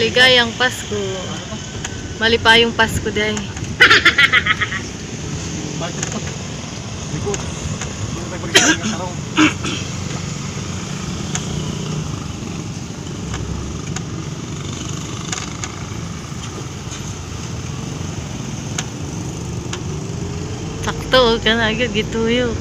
Maligayang Pasko. Malipayong Pasko day. Sakto ka na agad gituyok.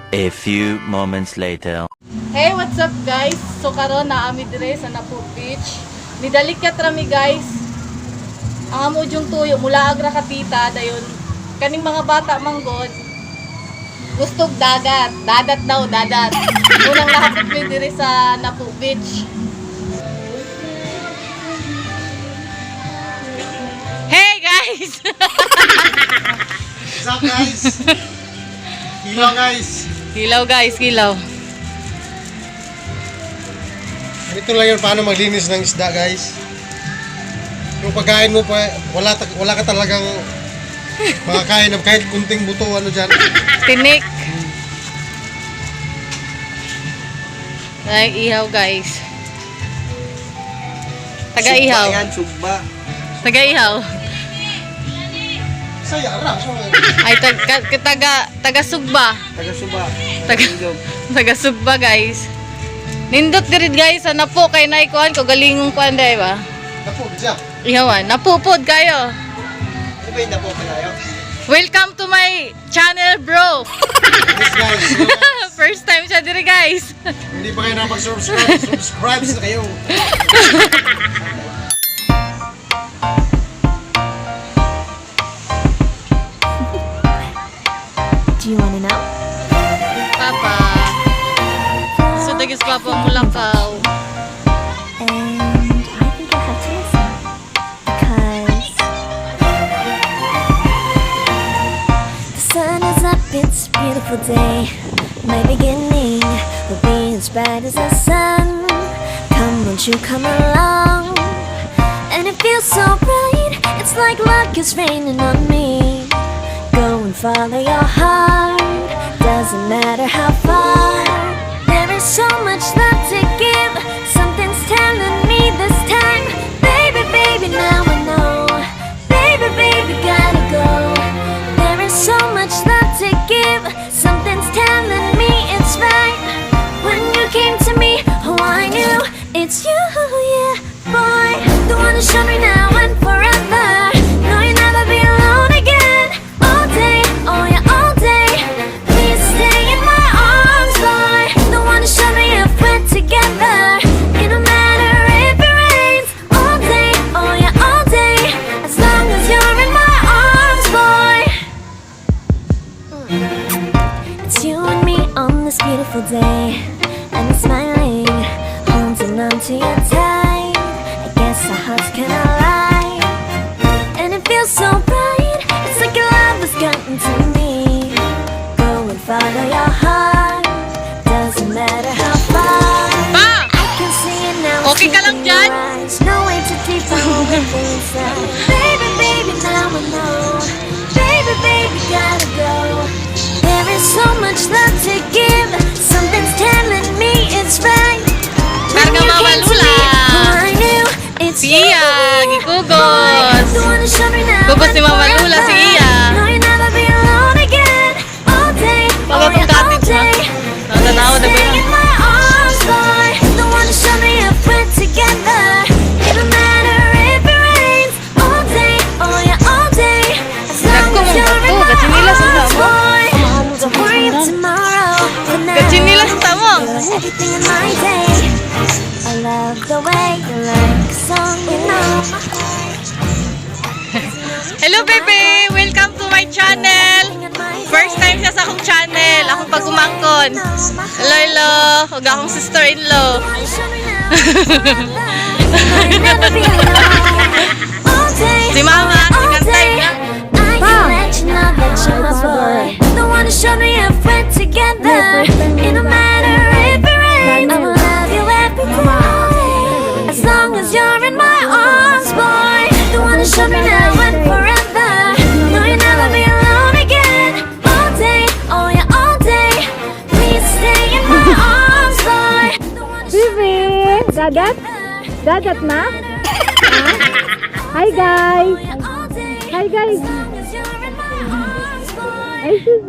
A few moments later. Hey, what's up guys? So karon na ami dire sa Napo Beach. Nidalikat rami guys. Ang amudyong tuyo mula agra katita dayon. Kaning mga bata manggod gustog dagat. Dadat daw, dadat. Unang lahapot mi dire sa Napo Beach. Hey guys. What's up guys? Hilaw guys. Hilaw guys, hilaw. Ito lang yun paano maglinis ng isda guys. Yung pagkain mo pa wala ka talagang makakain ng kahit kunting buto ano dyan. Tinik. Ay, ihaw guys. Taga-ihaw. Sugba yan, sugba. Taga-ihaw. Saya ra. Ay, taga-sugba. Taga-suba. Taga, taga-sugba guys. Nindot dirid guys, sa Napo kay naikuan ko galingong kuan day ba? Napo, siya. Ihawan, napupod kayo. Ano ba yung napo palayo? Welcome to my channel, bro. Yes guys. First time siya diri guys. Hindi pa kayo nakapag-subscribe. Subscribe na kayo. Do you want to know? Papa. So dagis papa mulakaw. And I think I have to listen. Because the sun is up, it's a beautiful day. My beginning will be as bright as the sun. Come, won't you come along? And it feels so bright, it's like luck is raining on me. Go and follow your heart, doesn't matter how far. There is so much love to give, something's telling me this time. Baby, baby, now I know. Baby, baby, gotta go. There is so much love to give, something's telling me it's right. When you came to me, oh I knew it's you, yeah, boy. The one to show me now and forever. No, you'll never be alone again. All day, oh yeah, all day. Please stay in my arms, boy. The one to show me if we're together. It don't matter if it rains. All day, oh yeah, all day. As long as you're in my arms, boy. It's you and me on this beautiful day. And you're smiling, holding on to your tight. I guess our hearts can align. And it feels so bright, it's like your love has gotten to me. Go and follow your heart, doesn't matter how far. Pa! I can see it now. Okay ka lang dyan? No way to deep inside. Baby, baby, now I know. Baby, baby, gotta go. There is so much love to give, something's telling me it's right. When Karga you Mama came to Lula. me, oh, I knew it's you. Si Iya, gikugos. The one to show me now Gugos ni and Mama Lula, si forever. Iya. No, you'll never be alone again. All day, oh Pagkatong yeah, all cottage na. day. Natanaw na ba Stay yun? in my arms, boy. The one to show me if we're together. It don't matter if it rains. All day, oh yeah, all day. As long Nagko, as you're in mong my gachinilas ang arms, tamo. boy. Don't worry of tomorrow. For now, Gachinilas ang tamo. you're everything in my day. I love the way you like a song, you know. Hello, baby! Welcome to my channel! First time siya sa akong channel. Akong pagumangkon. Hello, hello. Huwag akong sister-in-law. Si Mama, second time na. The one to show me if we're together. It don't matter if it rains. I'ma love you every day. As long as you're in my arms, boy. The one to show me now and forever. No, you'll never be alone again. All day, oh yeah, all day. Please stay in my arms, boy. The one to show me if we're Dagat? together. Dagat na? Hi guys! All day. Hi guys! As long as you're in my arms, boy. Ay, sus!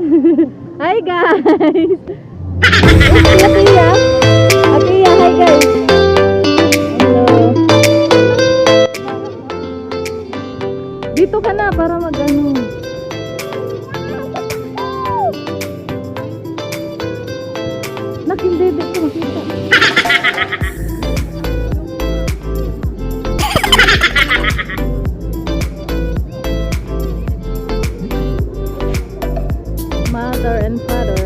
Hi guys! Atiya! Atiya, hi guys! Hello! Dito ka na para mag-ano. Nakindibig ko makita. Mother and father.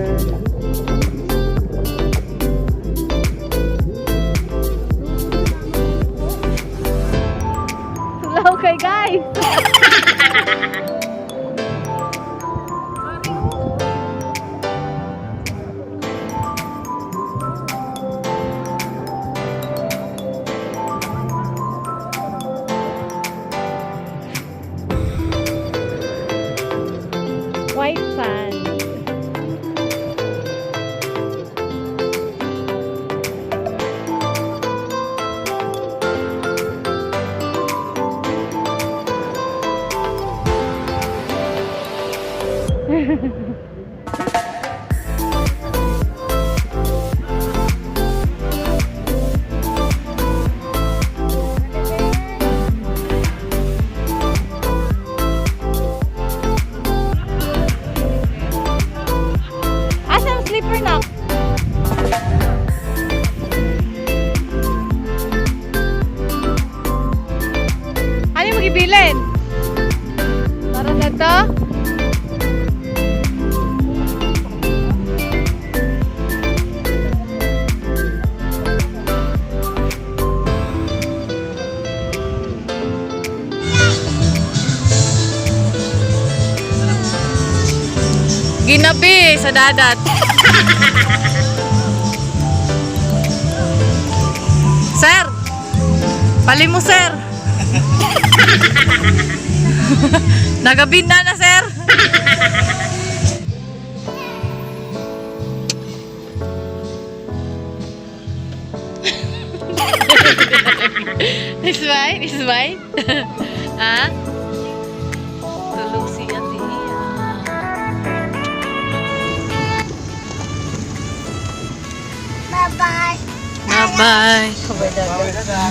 Tulaw kay guys. white sand. Asan ang slipper na? Ano yung magibilin? Para na to? Ginabi sa dadat. Sir! Pali mo, sir! Nagabinda na, sir! Is mine? Is mine? Ha? Tulog si Ate Iya. Bye-bye. Bye-bye. Bawal na.